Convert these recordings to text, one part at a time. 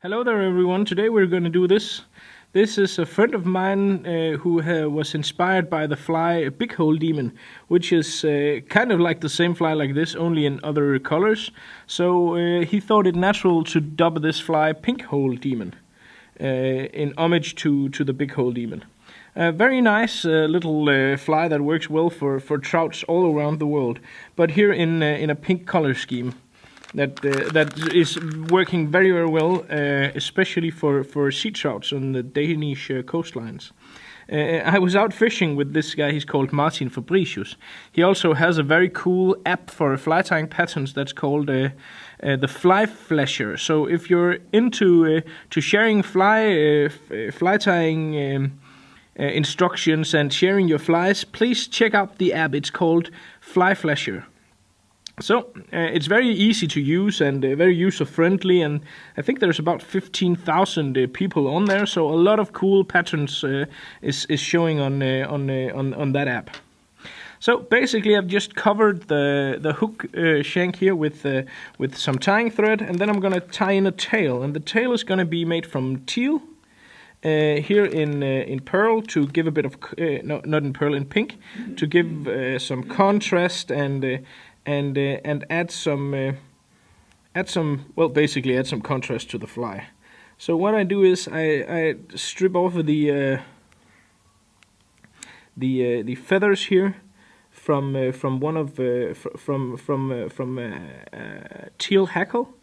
Hello there everyone, today we're going to do this. This is a friend of mine who was inspired by the fly Big Hole Demon, which is kind of like the same fly like this, only in other colors. So he thought it natural to dub this fly Pink Hole Demon, in homage to the Big Hole Demon. Very nice little fly that works well for trouts all around the world, but here in a pink color scheme. That is working very, very well, especially for sea trouts on the Danish coastlines. I was out fishing with this guy. He's called Martin Fabricius. He also has a very cool app for fly tying patterns that's called the Fly Flasher. So if you're into to sharing fly tying instructions and sharing your flies, please check out the app. It's called Fly Flasher. So it's very easy to use and very user-friendly, and I think there's about 15,000 people on there. So a lot of cool patterns is showing on that app. So basically, I've just covered the hook shank here with some tying thread, and then I'm gonna tie in a tail, and the tail is gonna be made from teal. Here in pearl to give a bit of no, not in pearl, in pink, to give some contrast and add some basically add some contrast to the fly. So what I do is I strip off the feathers here from one of from teal hackle,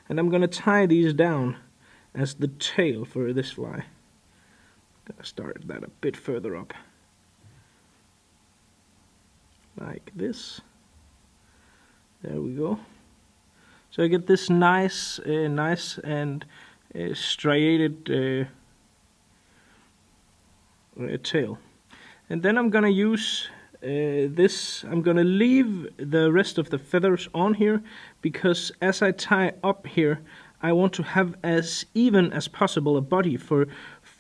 and I'm gonna tie these down as the tail for this fly. Gonna start that a bit further up, like this. There we go. So I get this nice and striated tail. And then I'm gonna use this. I'm gonna leave the rest of the feathers on here, because as I tie up here, I want to have as even as possible a body for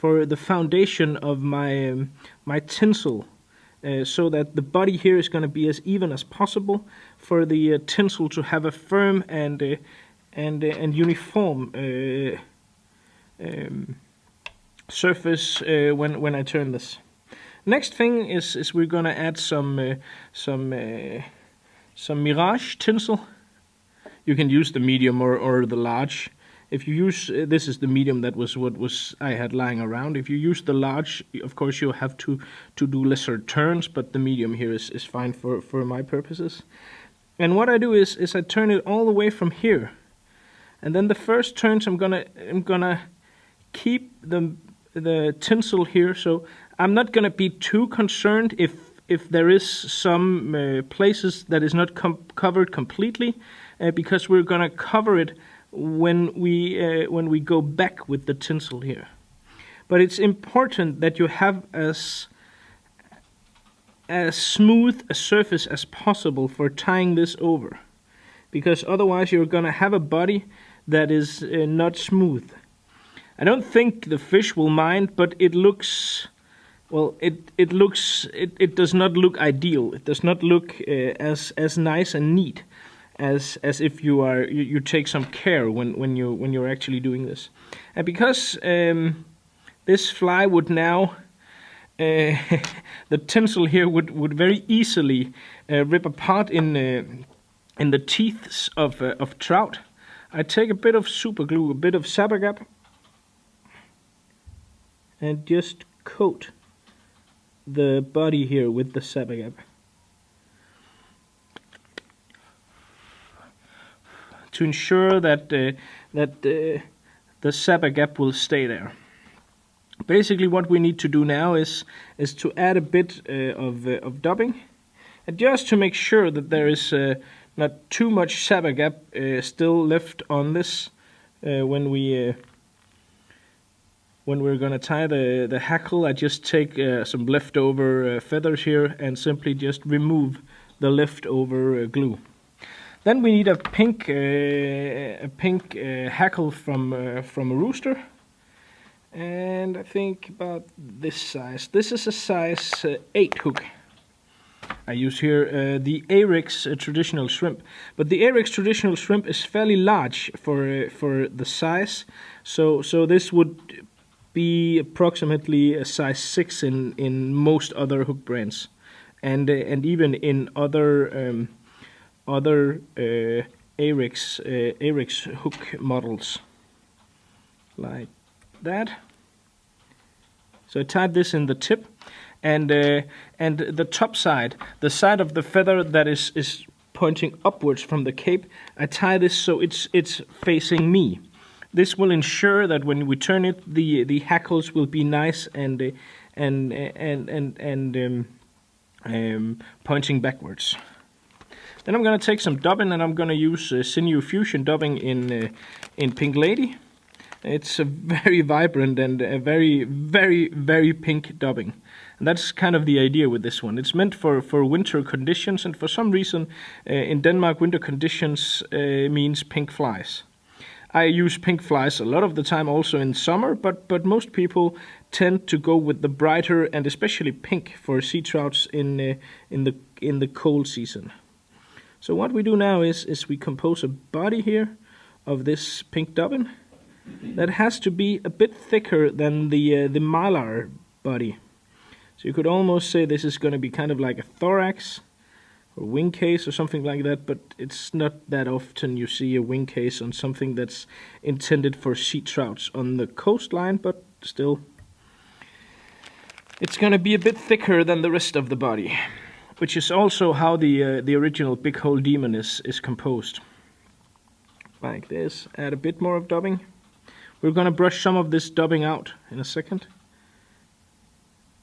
the foundation of my tinsel. So that the body here is going to be as even as possible for the tinsel to have a firm and uniform surface when I turn this. Next thing is we're going to add some mirage tinsel. You can use the medium or the large. If you use, this is the medium, that was what I had lying around. If you use the large, of course you'll have to do lesser turns, but the medium here is fine for my purposes. And what I do is I turn it all the way from here. And then the first turns I'm gonna keep the tinsel here, so I'm not gonna be too concerned if there is some places that is not covered completely, because we're gonna cover it when we go back with the tinsel here. But it's important that you have as smooth a surface as possible for tying this over, because otherwise you're gonna have a body that is not smooth. I don't think the fish will mind, but it looks, well, it does not look ideal. It does not look as nice and neat as if you take some care when you're actually doing this. And because this fly would now the tinsel here would very easily rip apart in the teeth of trout, I take a bit of super glue, a bit of sabagap, and just coat the body here with the sabagap, to ensure that the sabagap will stay there. Basically, what we need to do now is to add a bit of dubbing, and just to make sure that there is not too much sabagap still left on this when we're gonna tie the hackle. I just take some leftover feathers here and simply just remove the leftover glue. Then we need a pink hackle from a rooster, and I think about this size. This is a size 8 hook. I use here the Arex traditional shrimp, but the Arex traditional shrimp is fairly large for the size, so this would be approximately a size 6 in most other hook brands, and even in other Arex hook models, like that. So I tied this in the tip, and the top side, the side of the feather that is pointing upwards from the cape, I tie this so it's facing me. This will ensure that when we turn it, the hackles will be nice and pointing backwards. Then I'm gonna take some dubbing, and I'm gonna use Sinew Fusion dubbing in Pink Lady. It's a very vibrant and a very, very, very pink dubbing. And that's kind of the idea with this one. It's meant for winter conditions, and for some reason in Denmark, winter conditions means pink flies. I use pink flies a lot of the time also in summer, but most people tend to go with the brighter and especially pink for sea trouts in the cold season. So what we do now is we compose a body here of this pink dubbing that has to be a bit thicker than the mylar body. So you could almost say this is going to be kind of like a thorax or wing case or something like that, but it's not that often you see a wing case on something that's intended for sea trouts on the coastline, but still it's going to be a bit thicker than the rest of the body, which is also how the original Big Hole Demon is composed. Like this. Add a bit more of dubbing. We're going to brush some of this dubbing out in a second.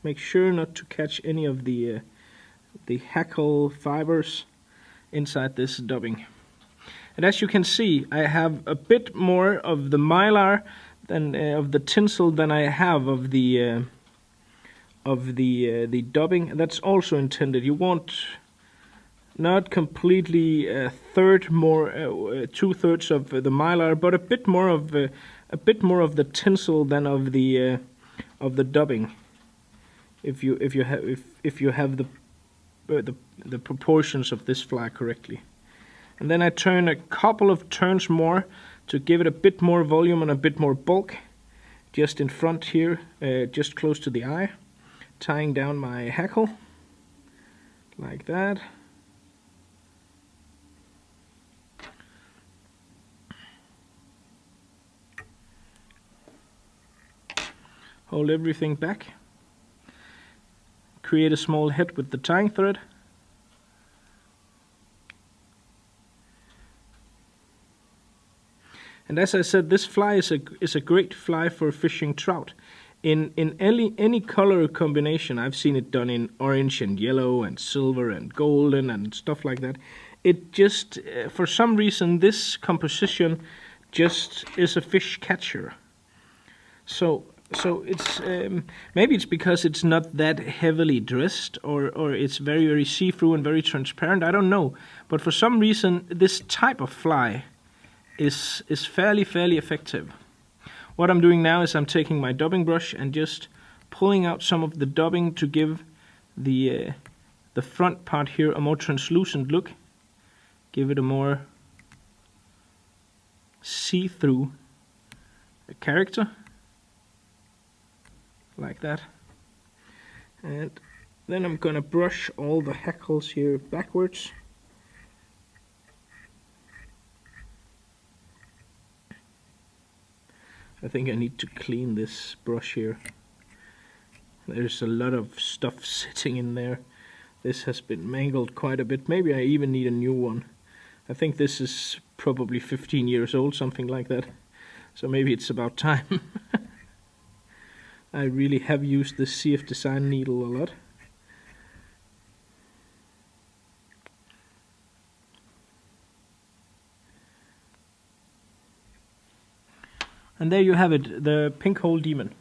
Make sure not to catch any of the hackle fibers inside this dubbing. And as you can see, I have a bit more of the mylar than of the tinsel than I have of the dubbing. That's also intended. You want not completely a third more, 2/3 of the mylar, but a bit more of the tinsel than of the dubbing. If you have the proportions of this fly correctly. And then I turn a couple of turns more to give it a bit more volume and a bit more bulk, just in front here, just close to the eye, tying down my hackle like that. Hold everything back. Create a small head with the tying thread. And as I said, this fly is a great fly for fishing trout. In any color combination, I've seen it done in orange and yellow and silver and golden and stuff like that. It just, for some reason, this composition just is a fish catcher. So it's maybe it's because it's not that heavily dressed, or it's very, very see-through and very transparent. I don't know, but for some reason this type of fly is fairly effective. What I'm doing now is I'm taking my dubbing brush and just pulling out some of the dubbing to give the front part here a more translucent look, give it a more see-through character. Like that. And then I'm gonna brush all the hackles here backwards. I think I need to clean this brush here. There's a lot of stuff sitting in there. This has been mangled quite a bit. Maybe I even need a new one. I think this is probably 15 years old, something like that. So maybe it's about time. I really have used the CF Design needle a lot. And there you have it, the Pink Hole Demon.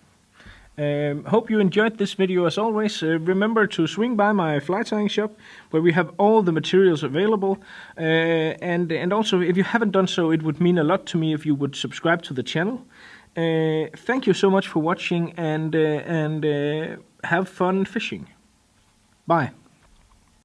Hope you enjoyed this video as always. Remember to swing by my fly tying shop where we have all the materials available. And also, if you haven't done so, it would mean a lot to me if you would subscribe to the channel. Thank you so much for watching, and have fun fishing. Bye.